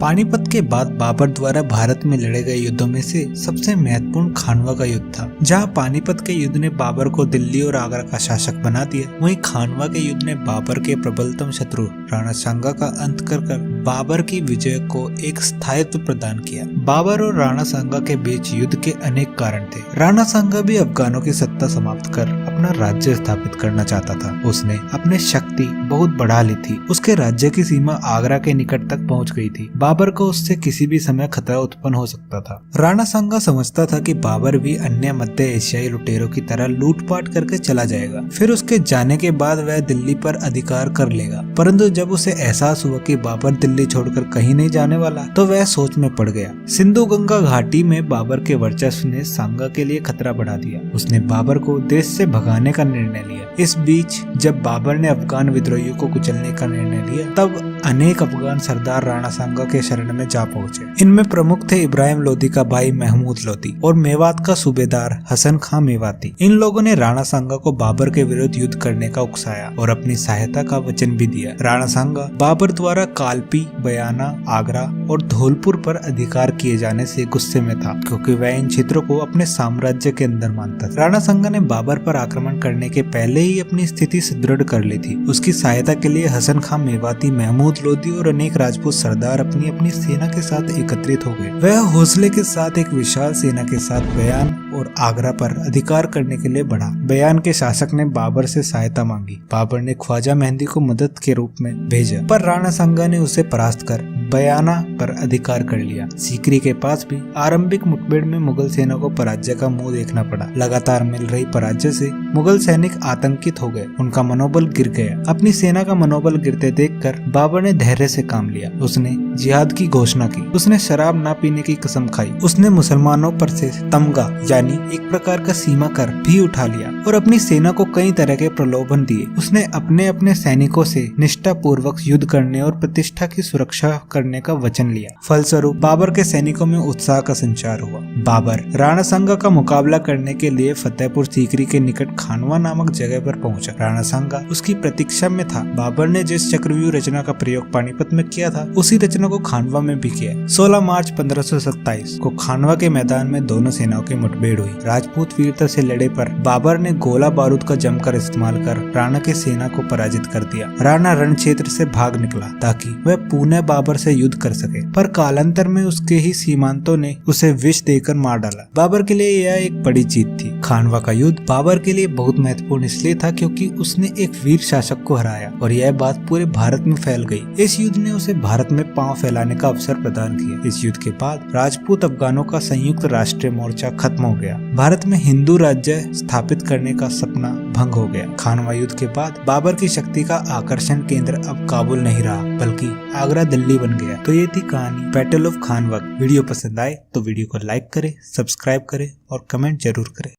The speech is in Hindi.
पानीपत के बाद बाबर द्वारा भारत में लड़े गए युद्धों में से सबसे महत्वपूर्ण खानवा का युद्ध था। जहां पानीपत के युद्ध ने बाबर को दिल्ली और आगरा का शासक बना दिया, वहीं खानवा के युद्ध ने बाबर के प्रबलतम शत्रु राणा सांगा का अंत कर बाबर की विजय को एक स्थायित्व प्रदान किया। बाबर और राणा सांगा के बीच युद्ध के अनेक कारण थे। राणा सांगा भी अफगानों की सत्ता समाप्त कर अपना राज्य स्थापित करना चाहता था। उसने अपनी शक्ति बहुत बढ़ा ली थी। उसके राज्य की सीमा आगरा के निकट तक पहुंच गई थी। बाबर को उससे किसी भी समय खतरा उत्पन्न हो सकता था। राणा सांगा समझता था कि बाबर भी अन्य मध्य एशियाई लुटेरों की तरह लूटपाट करके चला जाएगा, फिर उसके जाने के बाद वह दिल्ली पर अधिकार कर लेगा। परंतु जब उसे एहसास हुआ कि बाबर दिल्ली छोड़कर कहीं नहीं जाने वाला, तो वह सोच में पड़ गया। सिंधु गंगा घाटी में बाबर के वर्चस्व ने सांगा के लिए खतरा बढ़ा दिया। उसने बाबर को देश से भगाने का निर्णय लिया। इस बीच जब बाबर ने अफगान विद्रोहियों को कुचलने का निर्णय लिया, तब अनेक अफगान सरदार राणा सांगा के शरण में जा पहुंचे। इनमें प्रमुख थे इब्राहिम लोदी का भाई महमूद लोदी और मेवात का सूबेदार हसन खां मेवाती। इन लोगों ने राणा सांगा को बाबर के विरुद्ध युद्ध करने का उकसाया और अपनी सहायता का वचन भी दिया। राणा सांगा बाबर द्वारा कालपी, बयाना, आगरा और धौलपुर पर अधिकार किए जाने से गुस्से में था, क्योंकि वह इन क्षेत्रों को अपने साम्राज्य के अंदर मानता था। राणा सांगा ने बाबर पर आक्रमण करने के पहले ही अपनी स्थिति सुदृढ़ कर ली थी। उसकी सहायता के लिए हसन खां मेवाती, महमूद लोदी और अनेक राजपूत सरदार अपनी अपनी सेना के साथ एकत्रित हो गए। वह हौसले के साथ एक विशाल सेना के साथ बयान और आगरा पर अधिकार करने के लिए बढ़ा। बयान के शासक ने बाबर से सहायता मांगी। बाबर ने ख्वाजा मेहंदी को मदद के रूप में भेजा, पर राणा सांगा ने उसे परास्त कर बयाना पर अधिकार कर लिया। सीकरी के पास भी आरंभिक मुठभेड़ में मुगल सेना को पराजय का मुंह देखना पड़ा। लगातार मिल रही पराजय से मुगल सैनिक आतंकित हो गए। उनका मनोबल गिर गया। अपनी सेना का मनोबल गिरते देखकर बाबर ने धैर्य से काम लिया। उसने जिहाद की घोषणा की। उसने शराब न पीने की कसम खाई। उसने मुसलमानों पर से तमगा यानी एक प्रकार का सीमा कर भी उठा लिया और अपनी सेना को कई तरह के प्रलोभन दिए। उसने अपने अपने सैनिकों से निष्ठा पूर्वक युद्ध करने और प्रतिष्ठा की सुरक्षा करने का वचन लिया। फलस्वरूप बाबर के सैनिकों में उत्साह का संचार हुआ। बाबर राणा सांगा का मुकाबला करने के लिए फतेहपुर सीकरी के निकट खानवा नामक जगह पर पहुंचा। राणा सांगा उसकी प्रतीक्षा में था। बाबर ने जिस चक्रव्यूह रचना का प्रयोग पानीपत में किया था, उसी रचना को खानवा में भी किया। 16 मार्च 1527 को खानवा के मैदान में दोनों सेनाओं की मुठभेड़ हुई। राजपूत वीरता से लड़े पर बाबर ने गोला बारूद का जमकर इस्तेमाल कर राणा की सेना को पराजित कर दिया। राणा रण क्षेत्र से भाग निकला ताकि वह पुनः बाबर से युद्ध कर सके, पर कालांतर में उसके ही सीमांतों ने उसे विष देकर मार डाला। बाबर के लिए यह एक बड़ी जीत थी। खानवा का युद्ध बाबर के लिए बहुत महत्वपूर्ण इसलिए था क्योंकि उसने एक वीर शासक को हराया और यह बात पूरे भारत में फैल गई। इस युद्ध ने उसे भारत में पांव फैलाने का अवसर प्रदान किया। इस युद्ध के बाद राजपूत अफगानों का संयुक्त राष्ट्रीय मोर्चा खत्म हो गया। भारत में हिंदू राज्य स्थापित करने का सपना भंग हो गया। खानवा युद्ध के बाद बाबर की शक्ति का आकर्षण केंद्र अब काबुल नहीं रहा, बल्कि आगरा दिल्ली बन गया। तो ये थी कहानी बैटल ऑफ खानवा। वीडियो पसंद आए तो वीडियो को लाइक करें, सब्सक्राइब करें और कमेंट जरूर करें।